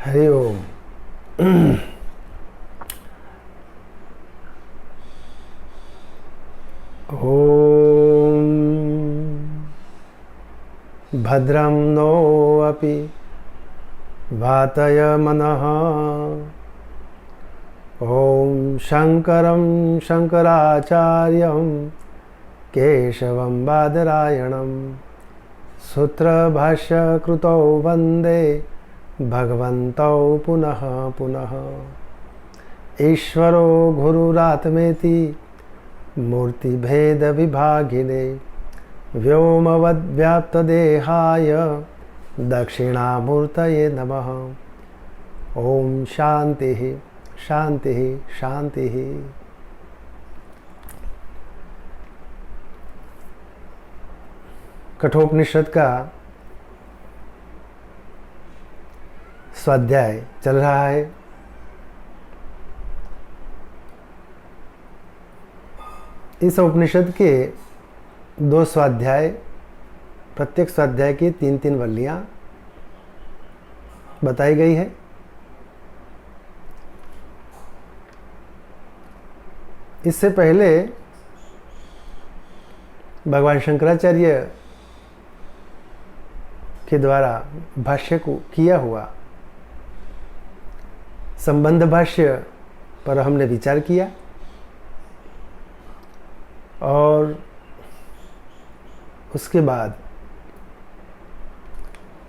हरि ओम। ओम भद्रं नो अपि वातय मनः। ओम शंकरं शंकराचार्यं केशवं बादरायणं सूत्रभाष्यकृतौ वन्दे भगवन्तौ पुनः पुनः। ईश्वरो गुरुरात्मेति मूर्तिभेदविभागिने व्योमवद्व्याप्तदेहाय दक्षिणामूर्तये नमः। ओम शांति शांति शांति। कठोपनिषद का स्वाध्याय चल रहा है। इस उपनिषद के दो स्वाध्याय, प्रत्येक स्वाध्याय की 3-3 वल्लियां बताई गई है। इससे पहले भगवान शंकराचार्य के द्वारा भाष्य को किया हुआ संबंध भाष्य पर हमने विचार किया और उसके बाद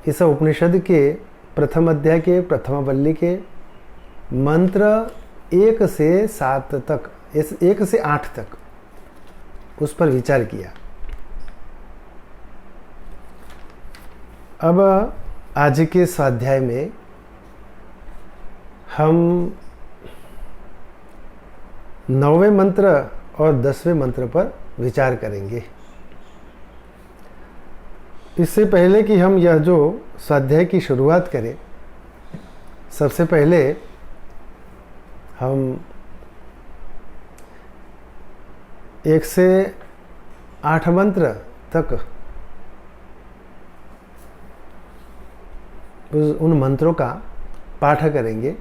इस उपनिषद के प्रथम अध्याय के प्रथम वल्ली के मंत्र 1 से 7 तक, 1 से 8 तक उस पर विचार किया। अब आज के स्वाध्याय में हम 9वें मंत्र और 10वें मंत्र पर विचार करेंगे। इससे पहले कि हम यह जो स्वाध्याय की शुरुआत करें, सबसे पहले हम 1 से 8 मंत्र तक उन मंत्रों का पाठ करेंगे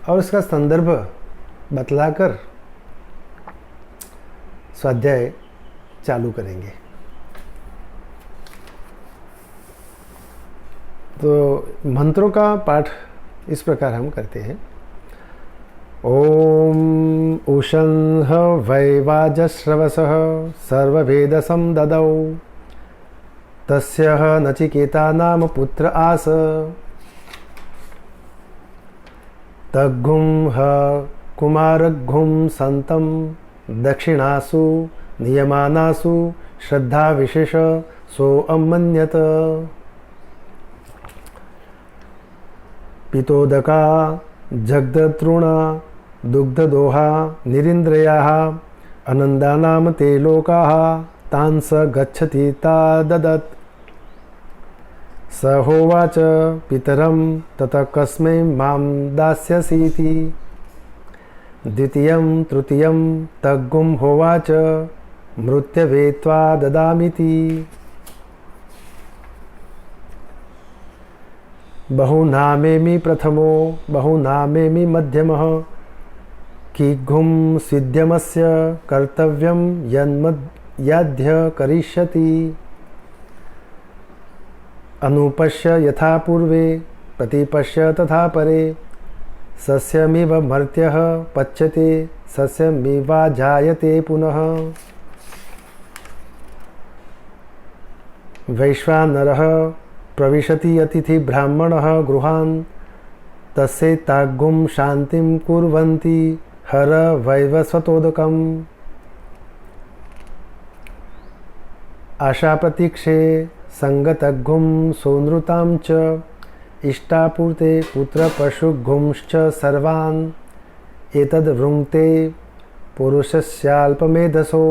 और उसका संदर्भ बतलाकर स्वाध्याय चालू करेंगे। तो मंत्रों का पाठ इस प्रकार हम करते हैं। ओम उषंह वैवाजश्रवसः सर्ववेदसं ददौ तस्य नचिकेता नाम पुत्र आस तग्गुं ह कुमारघ्घुं संतं दक्षिणासु नियमानासु श्रद्धा विशेष सो अमन्यत पितोदका जगदतृणा दुग्धदोहा निरिन्द्रयाः अनन्दानाम ते लोकाः तान् स गच्छति ता ददत् स होवाच पितरं ततः कस्मै मां दास्यसीति द्वितीयं तृतीयं तग्गुं होवाच मृत्यवे त्वा ददामीति बहुनामेमि प्रथमो बहुनामेमि मध्यमः किग्गुं स्विद्यमस्य कर्तव्यं यन्मद्याद्य करिष्यति अनुपश्य यथा पूर्वे प्रतिपश्य तथा परे सस्यमिव मर्त्यः पच्यते सस्यमिवा जायते पुनः वैश्वानरः प्रविशति अतिथि ब्राह्मणः गृहान् तस्य ताग्गुं शान्तिं कुर्वन्ति हर वैवस्वतोदकम् आशाप्रतीक्षे संगतग्गुं सोनृतां च इष्टापूर्ते पुत्रपशुघुंश्च सर्वान् एतद् वृङ्क्ते पुरुषस्याल्पमेधसो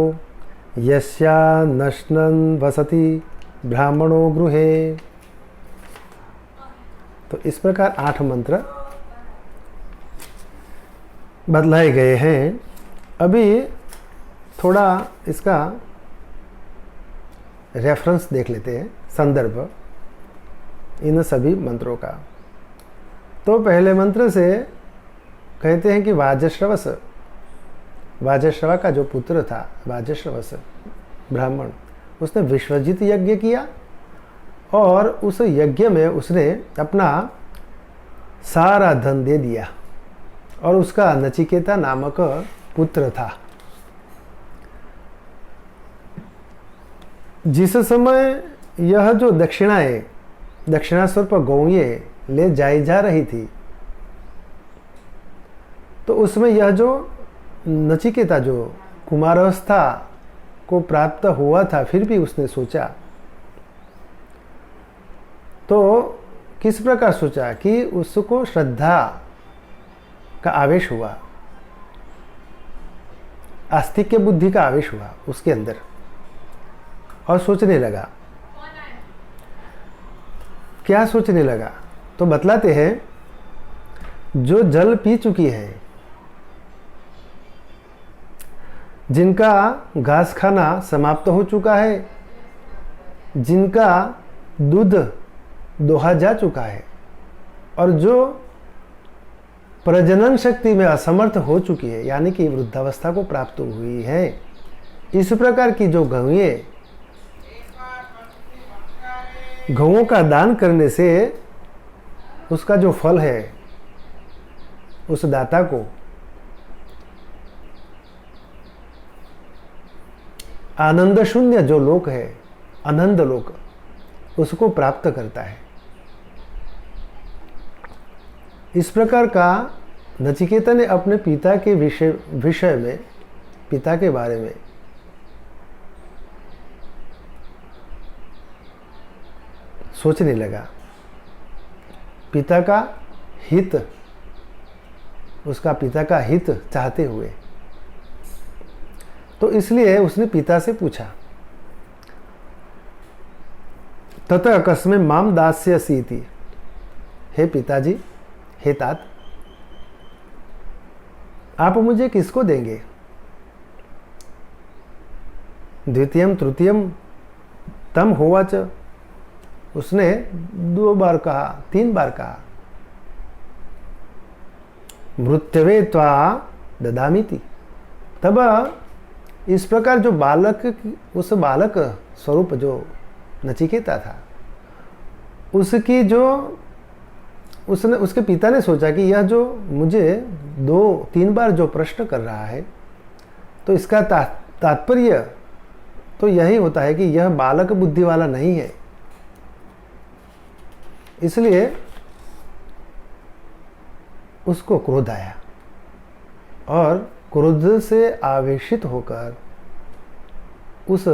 यस्या नश्नन् वसति ब्राह्मणो गृहे। तो इस प्रकार 8 मंत्र बदलाए गए हैं। अभी थोड़ा इसका रेफरेंस देख लेते हैं, संदर्भ। इन सभी मंत्रों का। तो पहले मंत्र से कहते हैं कि वाजश्रवस, वाजश्रवा का जो पुत्र था वाजश्रवस ब्राह्मण, उसने विश्वजित यज्ञ किया और उस यज्ञ में उसने अपना सारा धन दे दिया और उसका नचिकेता नामक पुत्र था। जिस समय यह जो दक्षिणाएं, दक्षिणा स्वरूप गौएं ले जाई जा रही थी, तो उसमें यह जो नचिकेता जो कुमारावस्था को प्राप्त हुआ था, फिर भी उसने सोचा, तो किस प्रकार सोचा कि उसको श्रद्धा का आवेश हुआ, आस्तिक्य बुद्धि का आवेश हुआ उसके अंदर, और सोचने लगा। क्या सोचने लगा? तो बतलाते हैं, जो जल पी चुकी है, जिनका घास खाना समाप्त हो चुका है, जिनका दूध दोहा जा चुका है और जो प्रजनन शक्ति में असमर्थ हो चुकी है, यानी कि वृद्धावस्था को प्राप्त हुई है, इस प्रकार की जो गौएं, गौओं का दान करने से उसका जो फल है उस दाता को आनंद शून्य जो लोक है, आनंद लोक, उसको प्राप्त करता है। इस प्रकार का नचिकेता ने अपने पिता के विषय में, पिता के बारे में सोचने लगा। पिता का हित, उसका पिता का हित चाहते हुए, तो इसलिए उसने पिता से पूछा, ततः कस्मे माम दास्यसीति, हे पिताजी, हे तात, आप मुझे किसको देंगे? द्वितीयम तृतीयम तम होवाच, उसने 2 बार कहा, 3 बार कहा, मृत्यवे त्वा ददामीति। तब इस प्रकार जो बालक, उस बालक स्वरूप जो नचिकेता था, उसकी जो उसने, उसके पिता ने सोचा कि यह जो मुझे 2-3 बार जो प्रश्न कर रहा है, तो इसका तात्पर्य तो यही होता है कि यह बालक बुद्धि वाला नहीं है। इसलिए उसको क्रोध आया और क्रोध से आवेशित होकर उस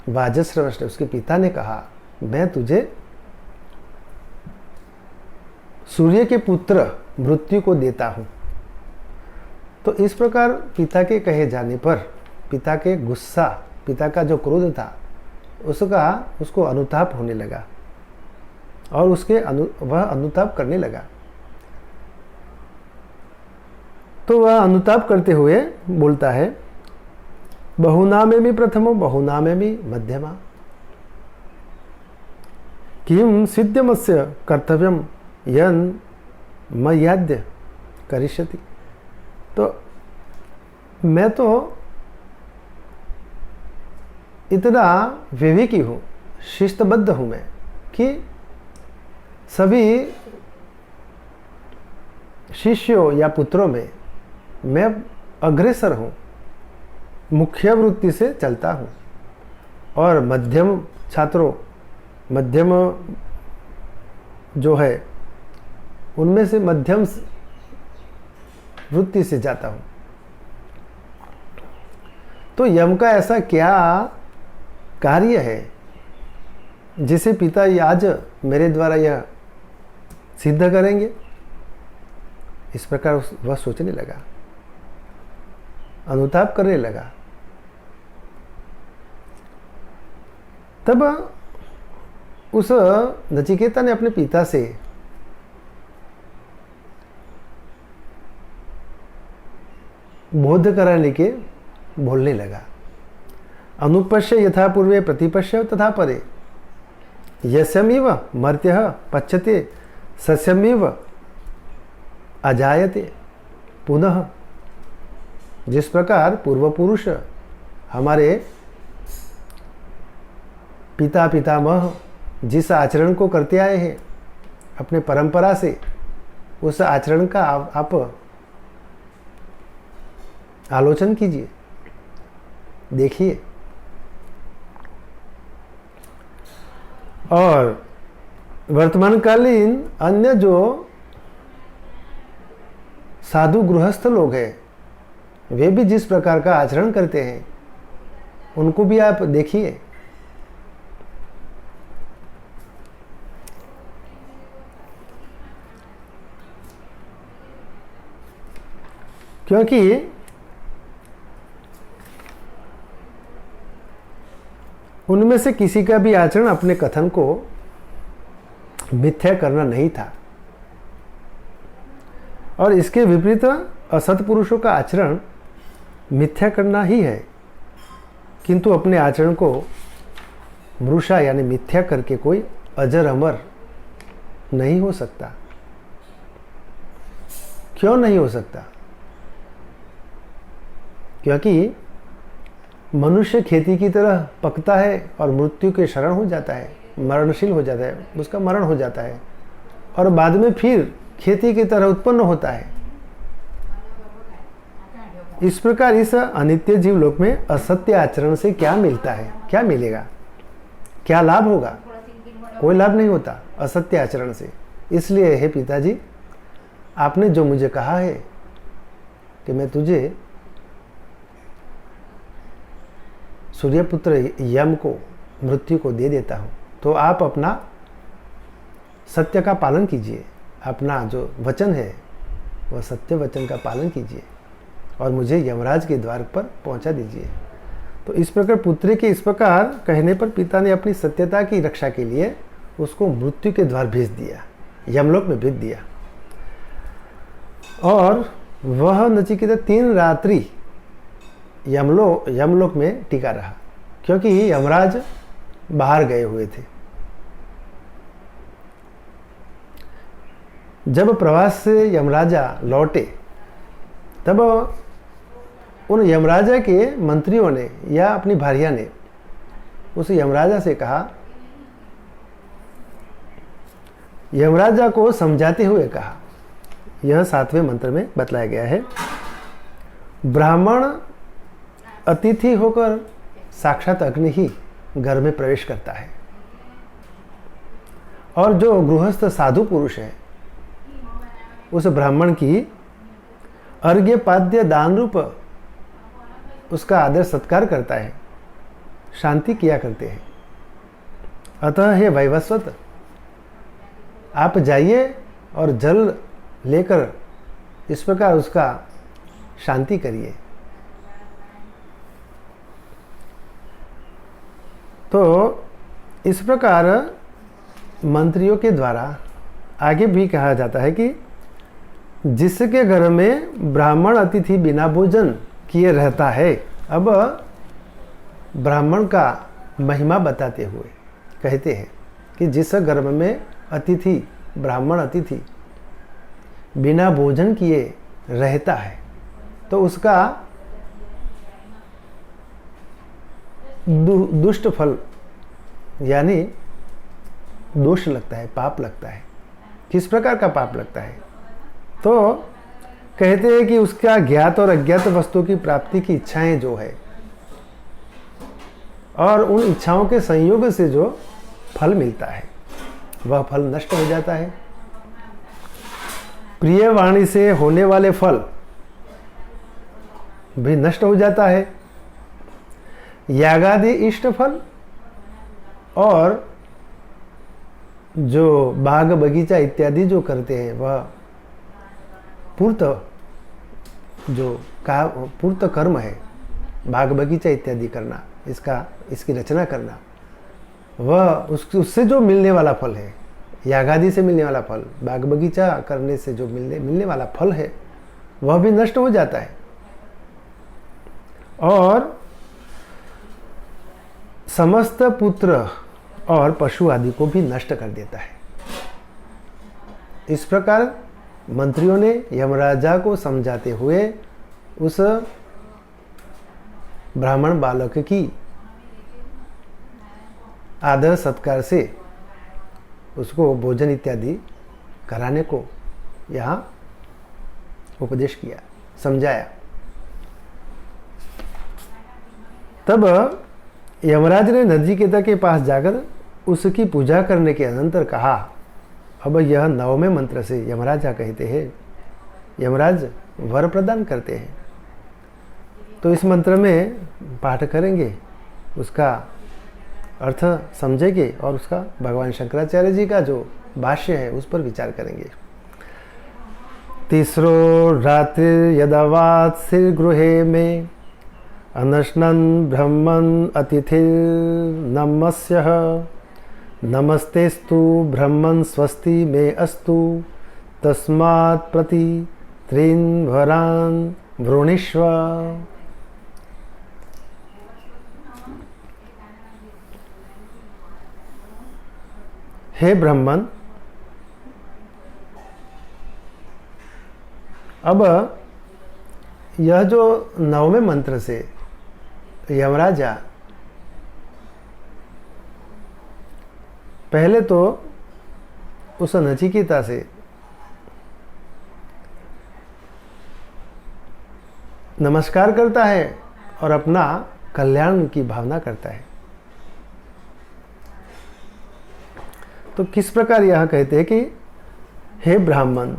वाजश्रवस, उसके पिता ने कहा, मैं तुझे सूर्य के पुत्र मृत्यु को देता हूं। तो इस प्रकार पिता के कहे जाने पर, पिता के गुस्सा, पिता का जो क्रोध था, उसको अनुताप होने लगा और वह अनुताप करने लगा। तो वह अनुताप करते हुए बोलता है, बहुनामेमि प्रथमो बहुनामेमि मध्यमा, किम सिद्ध्यमस्य कर्तव्यम यन मयाद्य करिष्यति। तो मैं तो इतना विवेकी हूँ, शिस्तबद्ध हूँ मैं, कि सभी शिष्यों या पुत्रों में मैं अग्रसर हूँ, मुख्य वृत्ति से चलता हूँ, और मध्यम छात्रों, मध्यम जो है उनमें से मध्यम वृत्ति से जाता हूँ। तो यम का ऐसा क्या कार्य है जिसे पिता आज मेरे द्वारा यह सिद्ध करेंगे? इस प्रकार वह सोचने लगा, अनुताप करने लगा। तब उस नचिकेता ने अपने पिता से बोध कराने के बोलने लगा, अनुपश्य यथा पूर्वे प्रतिपश्य तथा परे। यस्यमिव मर्त्यः पच्यते सस्यमिव अजायते पुनः। जिस प्रकार पूर्व पुरुष हमारे पिता पितामह जिस आचरण को करते आए हैं अपने परंपरा से, उस आचरण का आप आलोचन कीजिए, देखिए। और वर्तमानकालीन अन्य जो साधु गृहस्थ लोग हैं, वे भी जिस प्रकार का आचरण करते हैं उनको भी आप देखिए। क्योंकि उनमें से किसी का भी आचरण अपने कथन को मिथ्या करना नहीं था, और इसके विपरीत असत पुरुषों का आचरण मिथ्या करना ही है, किंतु अपने आचरण को मृषा यानी मिथ्या करके कोई अजर अमर नहीं हो सकता। क्यों नहीं हो सकता? क्योंकि मनुष्य खेती की तरह पकता है और मृत्यु के शरण हो जाता है, मरणशील हो जाता है, उसका मरण हो जाता है, और बाद में फिर खेती की तरह उत्पन्न होता है। इस प्रकार इस अनित्य जीव लोक में असत्य आचरण से क्या मिलता है, क्या मिलेगा, क्या लाभ होगा? कोई लाभ नहीं होता असत्य आचरण से। इसलिए हे पिताजी, आपने जो मुझे कहा है कि मैं तुझे सूर्यपुत्र यम को, मृत्यु को दे देता हूँ, तो आप अपना सत्य का पालन कीजिए, अपना जो वचन है वह सत्य वचन का पालन कीजिए और मुझे यमराज के द्वार पर पहुंचा दीजिए। तो इस प्रकार पुत्री के इस प्रकार कहने पर पिता ने अपनी सत्यता की रक्षा के लिए उसको मृत्यु के द्वार भेज दिया, यमलोक में भेज दिया। और वह नचिकेता 3 रात्रि यमलोक में टिका रहा, क्योंकि यमराज बाहर गए हुए थे। जब प्रवास से यमराजा लौटे तब उन यमराजा के मंत्रियों ने या अपनी भार्या ने उस यमराजा से कहा, यमराजा को समझाते हुए कहा, यह 7वें मंत्र में बतलाया गया है, ब्राह्मण अतिथि होकर साक्षात अग्नि ही घर में प्रवेश करता है, और जो गृहस्थ साधु पुरुष है उस ब्राह्मण की अर्घ्य पाद्य दान रूप उसका आदर सत्कार करता है, शांति किया करते हैं। अतः हे वैवस्वत, आप जाइए और जल लेकर इस प्रकार उसका शांति करिए। तो इस प्रकार मंत्रियों के द्वारा आगे भी कहा जाता है कि जिसके घर में ब्राह्मण अतिथि बिना भोजन किए रहता है, अब ब्राह्मण का महिमा बताते हुए कहते हैं कि जिस घर में अतिथि, ब्राह्मण अतिथि बिना भोजन किए रहता है तो उसका दुष्ट फल यानी दोष लगता है, पाप लगता है। किस प्रकार का पाप लगता है? तो कहते हैं कि उसका ज्ञात और अज्ञात वस्तु की प्राप्ति की इच्छाएं जो है, और उन इच्छाओं के संयोग से जो फल मिलता है वह फल नष्ट हो जाता है। प्रिय वाणी से होने वाले फल भी नष्ट हो जाता है। यागादि इष्ट फल और जो बाग बगीचा इत्यादि जो करते हैं वह पूर्त कर्म है, बाग बगीचा इत्यादि करना, इसकी रचना करना, वह उससे जो मिलने वाला फल है, यागादि से मिलने वाला फल, बाग बगीचा करने से जो मिलने वाला फल है वह भी नष्ट हो जाता है। और समस्त पुत्र और पशु आदि को भी नष्ट कर देता है। इस प्रकार मंत्रियों ने यमराजा को समझाते हुए उस ब्राह्मण बालक की आदर सत्कार से उसको भोजन इत्यादि कराने को यहाँ उपदेश किया, समझाया। तब यमराज ने नचिकेता के पास जाकर उसकी पूजा करने के अनंतर कहा, अब यह 9वें मंत्र से यमराजा कहते हैं, यमराज वर प्रदान करते हैं। तो इस मंत्र में पाठ करेंगे, उसका अर्थ समझेंगे और उसका भगवान शंकराचार्य जी का जो भाष्य है उस पर विचार करेंगे। तीसरो रात्रि यदवात्सि गृहे में अनश्नन् ब्रह्मन् अतिथिर्नमस्यः नमस्तेस्तु ब्रह्मन् स्वस्ति मे अस्तु तस्मात् प्रति त्रीन् वरान् वृणीष्व। हे ब्रह्मन, अब यह जो 9वें मंत्र से यमराजा पहले तो उस नचिकेता से नमस्कार करता है और अपना कल्याण की भावना करता है। तो किस प्रकार यह कहते हैं कि हे ब्राह्मण,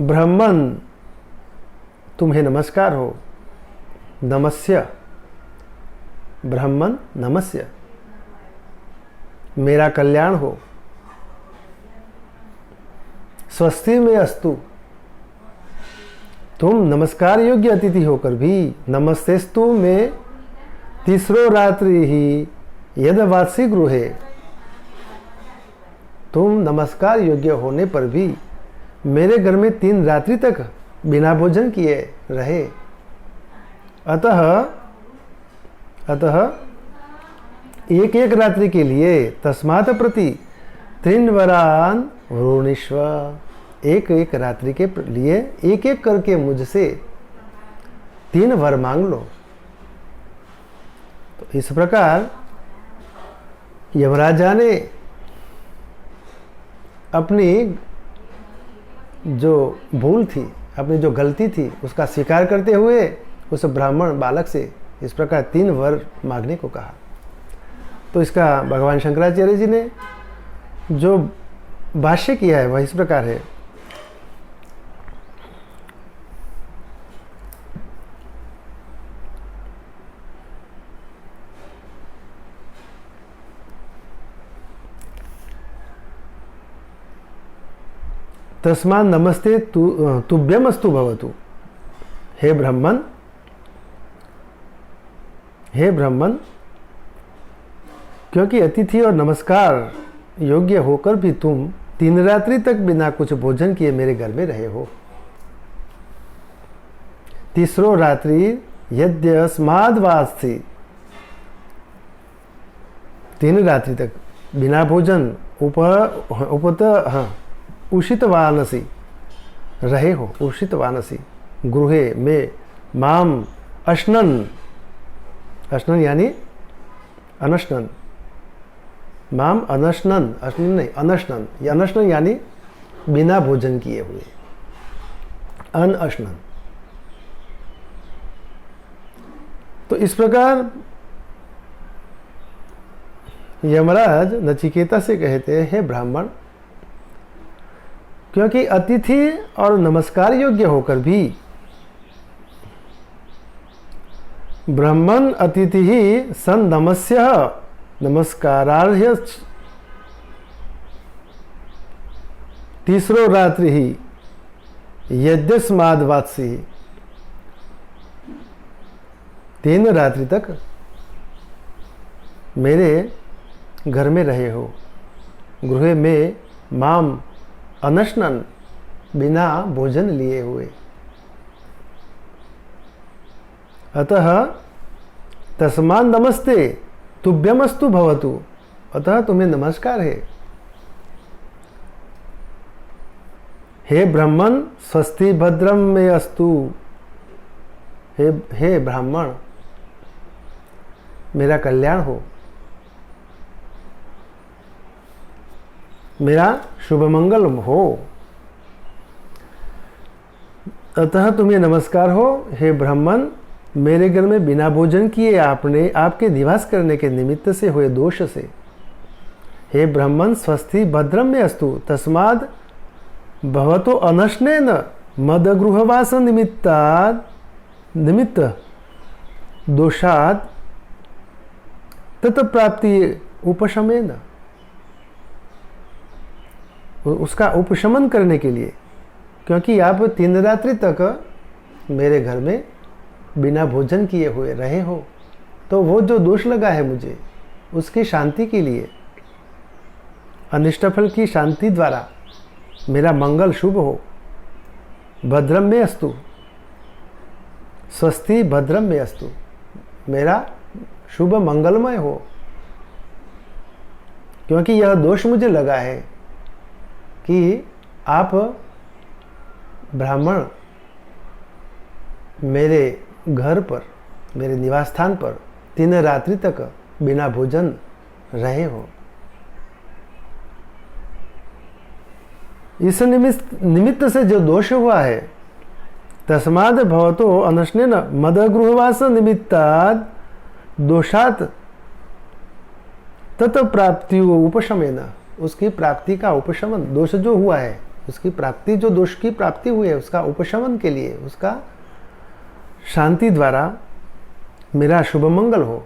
ब्राह्मण तुम्हें नमस्कार हो, नमस्य, ब्राह्मण नमस्य, मेरा कल्याण हो, स्वस्ति में अस्तु, तुम नमस्कार योग्य अतिथि होकर भी नमस्तेस्तु में तीसरो रात्रि ही यदवासी गृहे, तुम नमस्कार योग्य होने पर भी मेरे घर में 3 रात्रि तक बिना भोजन किए रहे। अतः एक एक रात्रि के लिए तस्मात् प्रति 3 वरान वृणीष्व, एक एक रात्रि के लिए एक एक करके मुझसे 3 वर मांग लो। तो इस प्रकार यमराजा ने अपनी जो भूल थी, अपनी जो गलती थी, उसका स्वीकार करते हुए उस ब्राह्मण बालक से इस प्रकार 3 वर मांगने को कहा। तो इसका भगवान शंकराचार्य जी ने जो भाष्य किया है वह इस प्रकार है। तस्मात् नमस्ते तुभ्यमस्तु भवतु। हे ब्राह्मण, हे ब्राह्मण, क्योंकि अतिथि और नमस्कार योग्य होकर भी तुम 3 रात्रि तक बिना कुछ भोजन किए मेरे घर में रहे हो। तीसरो रात्रि यद्यस्माद्वास्ति, 3 रात्रि तक बिना भोजन उषितवानसी रहे हो, उषितवानसी गृहे में माम अश्नन, अश्नन यानी अनश्नन, माम अनश्नन, अश्नन नहीं अनश्नन, अनश्नन यानी बिना भोजन किए हुए, अनश्नन। तो इस प्रकार यमराज नचिकेता से कहते हैं, हे ब्राह्मण, क्योंकि अतिथि और नमस्कार योग्य होकर भी ब्राह्मण अतिथि ही सन नमस्य नमस्कारार्ह तीसरो रात्रि ही यद्यस्माद्वात्सी, 3 रात्रि तक मेरे घर में रहे हो, गृह में माम अनश्नन, बिना भोजन लिए हुए। अतः तस्मात् नमस्ते तुभ्यमस्तु भवतु, अतः तुम्हें नमस्कार है। हे ब्राह्मण स्वस्ति भद्रम मे अस्तु, हे ब्राह्मण मेरा कल्याण हो, मेरा शुभ मंगल हो। अतः तुम्हें नमस्कार हो हे ब्राह्मण, मेरे घर में बिना भोजन किए आपने आपके निवास करने के निमित्त से हुए दोष से। हे ब्राह्मण स्वस्ति भद्रम में अस्तु, तस्माद भवतो अनशनेन मदगृहवास निमित्त दोषात् तत्प्राप्ति उपशमेन, उसका उपशमन करने के लिए, क्योंकि आप 3 रात्रि तक मेरे घर में बिना भोजन किए हुए रहे हो, तो वो जो दोष लगा है मुझे, उसकी शांति के लिए, अनिष्ट फल की शांति द्वारा मेरा मंगल शुभ हो। भद्रम में अस्तु, स्वस्ति भद्रम में अस्तु, मेरा शुभ मंगलमय हो, क्योंकि यह दोष मुझे लगा है कि आप ब्राह्मण मेरे घर पर, मेरे निवास स्थान पर 3 रात्रि तक बिना भोजन रहे हो। इस निमित्त से जो दोष हुआ है, तस्माद भवतो अनशनेन मदगृहवास निमित्तात् दोषात् तत् प्राप्ति उपशमेन, उसकी प्राप्ति का उपशमन, दोष जो हुआ है उसकी प्राप्ति, जो दोष की प्राप्ति हुई है उसका उपशमन के लिए, उसका शांति द्वारा मेरा शुभ मंगल हो।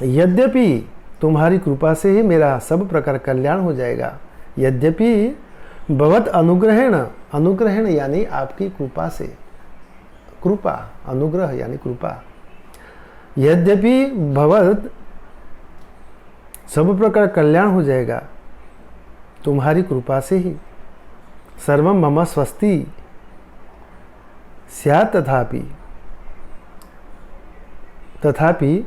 यद्यपि तुम्हारी कृपा से ही मेरा सब प्रकार कल्याण हो जाएगा, यद्यपि भवत अनुग्रहेण, अनुग्रहेण यानी आपकी कृपा से, कृपा, अनुग्रह यानी कृपा, यद्यपि भवत सब प्रकार कल्याण हो जाएगा तुम्हारी कृपा से ही, सर्वम मम स्वस्ति स्यात् तथापि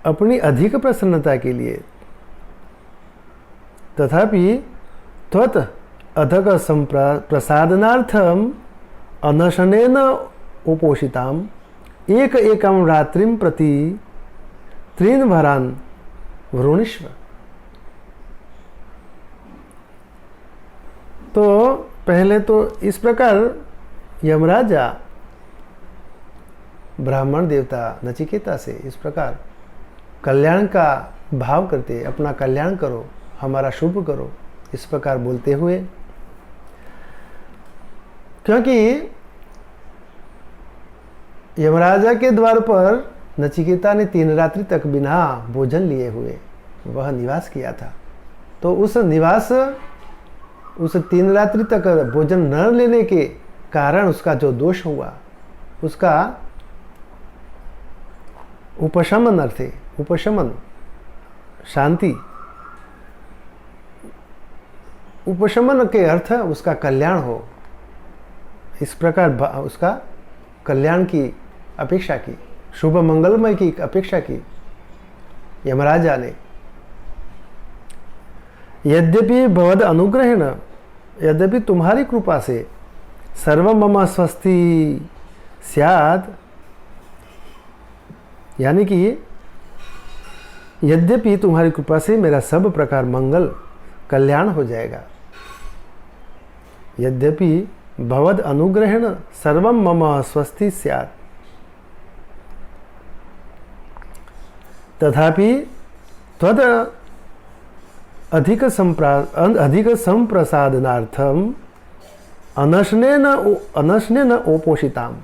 अपनी अधिक प्रसन्नता के लिए, तथापि त्वत् अधक प्रसादनार्थम अनशनेन उपोषिताम एकम रात्रिम प्रति 3 वरान वृणीष्व। तो पहले तो इस प्रकार यमराजा ब्राह्मण देवता नचिकेता से इस प्रकार कल्याण का भाव करते, अपना कल्याण करो, हमारा शुभ करो, इस प्रकार बोलते हुए, क्योंकि यमराजा के द्वार पर नचिकेता ने 3 रात्रि तक बिना भोजन लिए हुए वह निवास किया था। तो उस निवास, उस 3 रात्रि तक भोजन न लेने के कारण उसका जो दोष हुआ, उसका उपशमन अर्थे, उपशमन शांति, उपशमन के अर्थ उसका कल्याण हो, इस प्रकार उसका कल्याण की अपेक्षा की, शुभ मंगलमय की अपेक्षा की यमराजा ने। यद्यपि भवद अनुग्रहेण, यद्यपि तुम्हारी कृपा से, सर्व मम स्वस्ति स्यात्, यानी कि यद्यपि तुम्हारी कृपा से मेरा सब प्रकार मंगल कल्याण हो जाएगा, यद्यपि भवद अनुग्रहेण सर्वम मम स्वस्ति स्यात्, तथापि त्वद अधिक संप्रसादनार्थम अनशनेन उपोषिताम।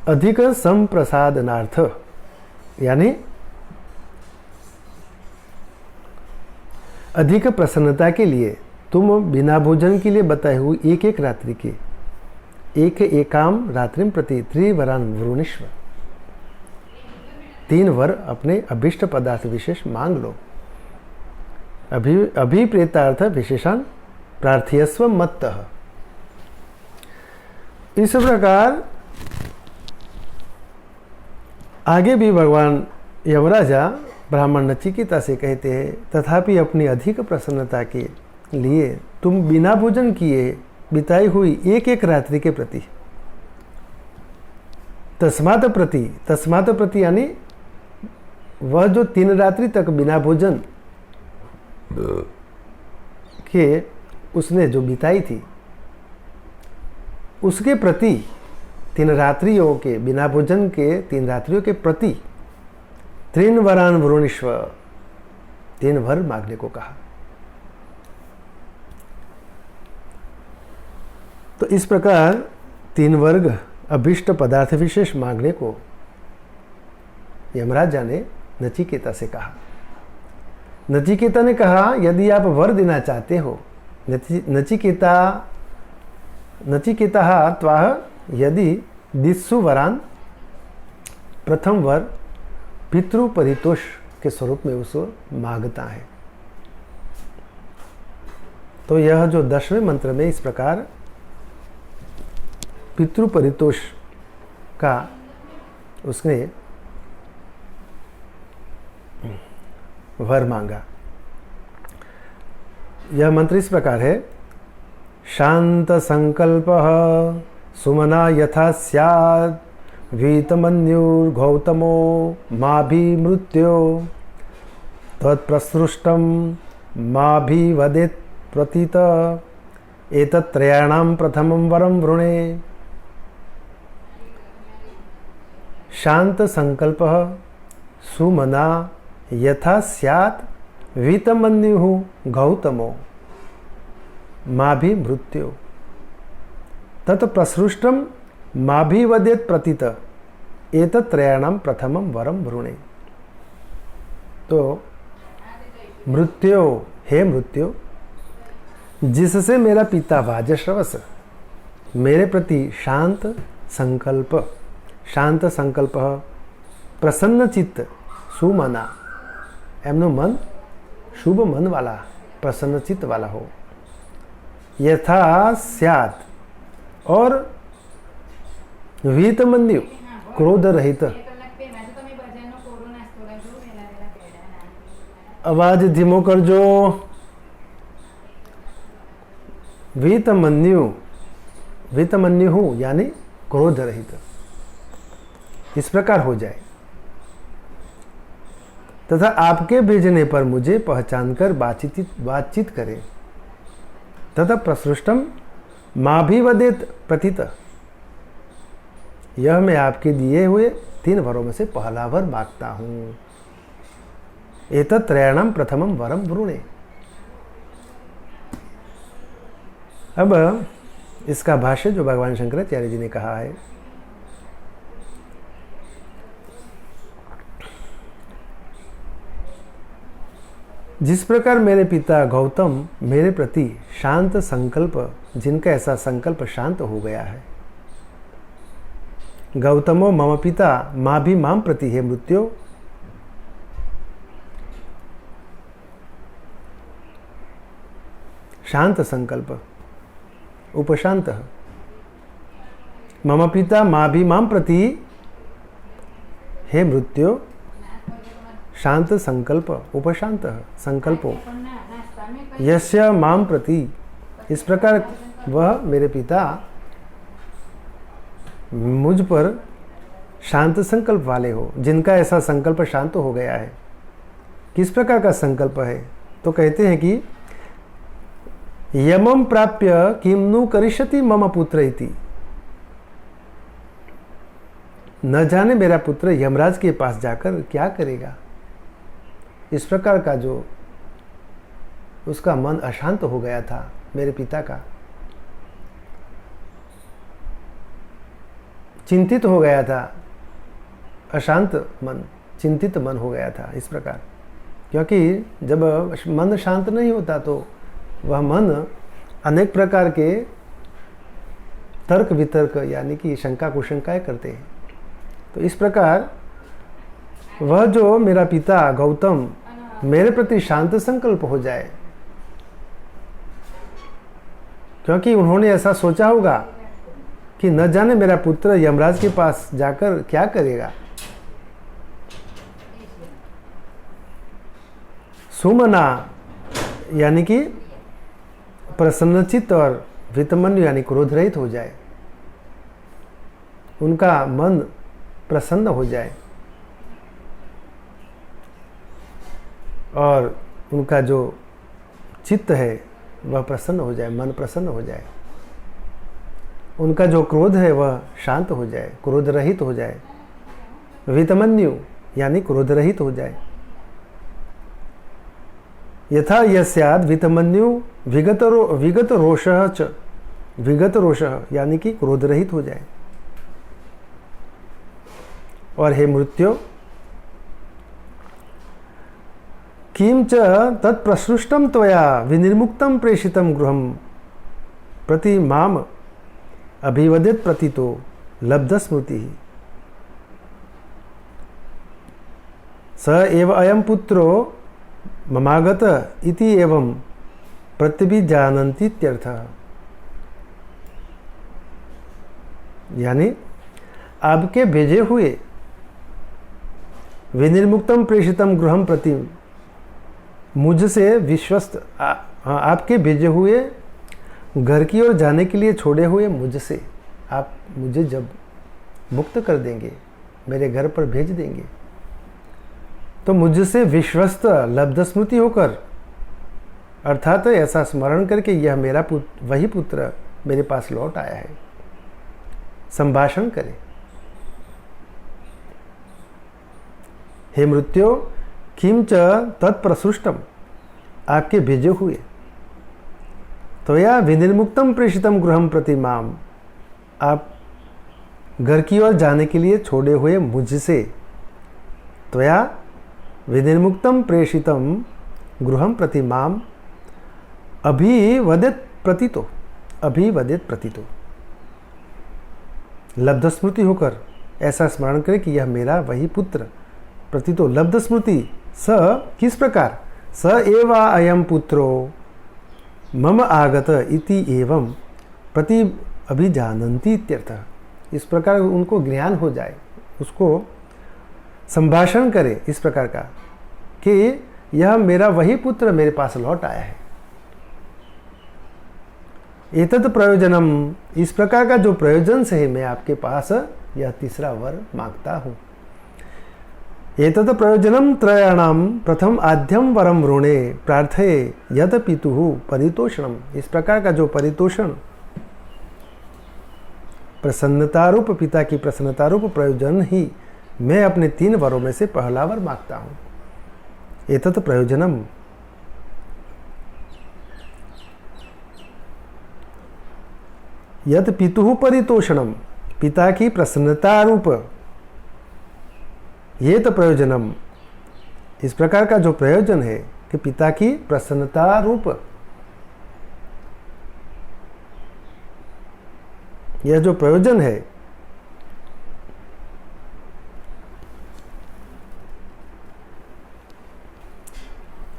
अधिक संप्रसादनार्थ यानी अधिक प्रसन्नता के लिए तुम बिना भोजन के लिए बताए हुए एक रात्रि के एकाम रात्रिम प्रति 3 वरान वृणीष्व, 3 वर अपने अभिष्ट पदार्थ विशेष मांग लो। अभिप्रेतार्थ विशेषण प्रार्थयस्व मत्तः। इस प्रकार आगे भी भगवान यमराजा ब्राह्मण नचिकेता से कहते हैं, तथापि अपनी अधिक प्रसन्नता के लिए तुम बिना भोजन किए बिताई हुई एक एक रात्रि के प्रति तस्मात् प्रति यानी वह जो 3 रात्रि तक बिना भोजन के उसने जो बिताई थी, उसके प्रति 3 रात्रियों के बिना भोजन के 3 रात्रियों के प्रति 3 वरान वरुणीश्व, 3 वर मांगने को कहा। तो इस प्रकार 3 वर्ग अभिष्ट पदार्थ विशेष मांगने को यमराजा ने नचिकेता से कहा। नचिकेता ने कहा, यदि आप वर देना चाहते हो, नचिकेता त्वाह यदि दिस्सु वरान, प्रथम वर पितृपरितोष के स्वरूप में उसको मांगता है। तो यह जो 10वें मंत्र में इस प्रकार पितृपरितोष का उसने वर मांगा। यह मंत्र इस प्रकार है, शांत संकल्पः सुमना यथा स्यात् वीतमन्युर्गौतमो माभिमृत्यो तत्प्रसृष्टं माभिवदेत् प्रतीत एतत्त्रयाणां प्रथमं वरं वृणे। शांत संकल्पः सुमना यथा स्यात् वीतमन्युः गौतमो माभिमृत्यो तत्प्रसृष्टं माभिवदेत् प्रतीत एतत्त्रयाणां प्रथमं वरं वृणे। तो मृत्यो, हे मृत्यो, जिससे मेरा पिता वाजश्रवस मेरे प्रति शांत संकल्प प्रसन्न चित्त सुमना, एमनो मन शुभ मन वाला प्रसन्न चित्त वाला हो, यथा स्यात् और वीतमन्यु क्रोध रहित। आवाज धीमो करजो। वीतमन्यु यानी क्रोध रहित, इस प्रकार हो जाए तथा आपके भेजने पर मुझे पहचान कर बातचीत करे तथा प्रसृष्टम माभिवदेत् प्रतीत, यह मैं आपके दिए हुए 3 वरों में से पहला वर मांगता हूं। एतत्त्रयाणां प्रथमं वरं वृणे। अब इसका भाष्य जो भगवान शंकराचार्य जी ने कहा है, जिस प्रकार मेरे पिता गौतम मेरे प्रति शांत संकल्प, जिनका ऐसा संकल्प शांत हो गया है, गौतमो मम पिता माँ भी माम प्रति है मृत्यो, शांत संकल्प उपशांत, मम पिता माँ भी माम प्रति हे मृत्यो शांत संकल्प उपशांत संकल्पो यस्य माम प्रति। इस प्रकार वह मेरे पिता मुझ पर शांत संकल्प वाले हो, जिनका ऐसा संकल्प शांत हो गया है। किस प्रकार का संकल्प है? तो कहते हैं कि यमं प्राप्य किं नु करिष्यति मम पुत्र इति, न जाने मेरा पुत्र यमराज के पास जाकर क्या करेगा। इस प्रकार का जो उसका मन अशांत हो गया था मेरे पिता का, चिंतित हो गया था, अशांत मन, चिंतित मन हो गया था। इस प्रकार, क्योंकि जब मन शांत नहीं होता तो वह मन अनेक प्रकार के तर्क वितर्क यानी कि शंका कुशंकाएं करते हैं। तो इस प्रकार वह जो मेरा पिता गौतम मेरे प्रति शांत संकल्प हो जाए, क्योंकि उन्होंने ऐसा सोचा होगा कि न जाने मेरा पुत्र यमराज के पास जाकर क्या करेगा। सुमना यानी कि प्रसन्नचित्त और वितमन्यु यानी क्रोध रहित हो जाए, उनका मन प्रसन्न हो जाए और उनका जो चित्त है वह प्रसन्न हो जाए, मन प्रसन्न हो जाए, उनका जो क्रोध है वह शांत हो जाए, क्रोध रहित हो जाए। वितमन्यु यानी क्रोध रहित हो जाए। यथा यस्याद वितमन्यु विगत रोषः च, विगत रोषः यानी कि क्रोध रहित हो जाए। और हे मृत्यो किम च तत्प्रसृष्टम त्वया विनिर्मुक्तम प्रेषितम गृहम प्रति माम अभिवदित प्रतितो लब्ध स्मृति स एव अयम पुत्रो ममागत इति एवं प्रत्यभिजानन्ति इत्यर्थः। यानी आपके भेजे हुए विनिर्मुक्तम प्रेषितम गृहम प्रति, मुझसे विश्वस्त आपके भेजे हुए घर की ओर जाने के लिए छोड़े हुए मुझसे आप मुझे जब मुक्त कर देंगे, मेरे घर पर भेज देंगे, तो मुझसे विश्वस्त लब्ध स्मृति होकर, अर्थात ऐसा स्मरण करके यह मेरा वही पुत्र मेरे पास लौट आया है, संभाषण करे। हे मृत्यो किम च तत्प्रसृष्टम आपके भेजे हुए, त्वया विनिर्मुक्तम प्रेषितम गृहम प्रति माम आप घर की ओर जाने के लिए छोड़े हुए मुझसे, त्वया विनिर्मुक्तम प्रेषितम गृहम प्रति माम अभिवदित प्रतितो, अभिवदित प्रतितो लब्ध स्मृति होकर ऐसा स्मरण करे कि यह मेरा वही पुत्र प्रतितो लब्ध स्मृति। स किस प्रकार, स एव अयम पुत्रो मम आगत इति एवं प्रति अभिजानन्ति इत्यर्थः। इस प्रकार उनको ज्ञान हो जाए, उसको संभाषण करे इस प्रकार का कि यह मेरा वही पुत्र मेरे पास लौट आया है। एतत् प्रयोजनम, इस प्रकार का जो प्रयोजन से है मैं आपके पास यह तीसरा वर मांगता हूँ। एतत् प्रयोजनम त्रयाणाम प्रथम आद्यम वरम ऋणे प्रार्थये यत पितुः परितोषणम। इस प्रकार का जो परितोषण प्रसन्नतारूप, पिता की प्रसन्नतारूप प्रयोजन ही मैं अपने 3 वरों में से पहला वर मांगता हूँ। एतत् प्रयोजनम, यत पितुः परितोषणम, पिता की प्रसन्नतारूप, ये तो प्रयोजनम, इस प्रकार का जो प्रयोजन है कि पिता की प्रसन्नता रूप, यह जो प्रयोजन है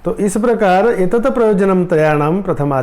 तो इस प्रकार एतत् प्रयोजनम त्रयाणाम प्रथमा